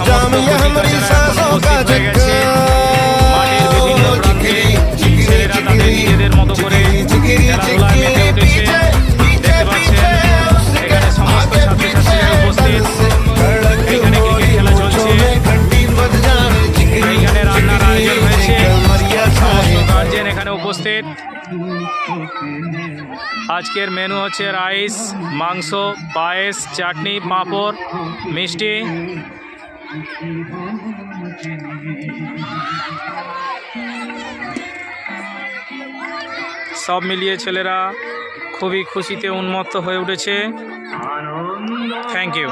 সমস্ত কচিকাচারা এখন উপস্থিত হয়ে গেছে। মাঠের বিভিন্ন প্রান্তে ছেলেরা তাদের নিজেদের মতো করে খেলাধুলায় মেতে উঠেছে। দেখতে পাচ্ছেন এখানে সমস্ত ছাত্রছাত্রীরা উপস্থিত। এখানে ক্রিকেট খেলা চলছে। এইখানে রান্নার আয়োজন হয়েছে, সমস্ত গার্জেন এখানে উপস্থিত। আজকের মেনু হচ্ছে রাইস, মাংস, পায়েস, চাটনি, পাঁপড়, মিষ্টি। সব মিলিয়ে ছেলেরা খুবই খুশিতে উন্মত্ত হয়ে উঠেছে। Thank you.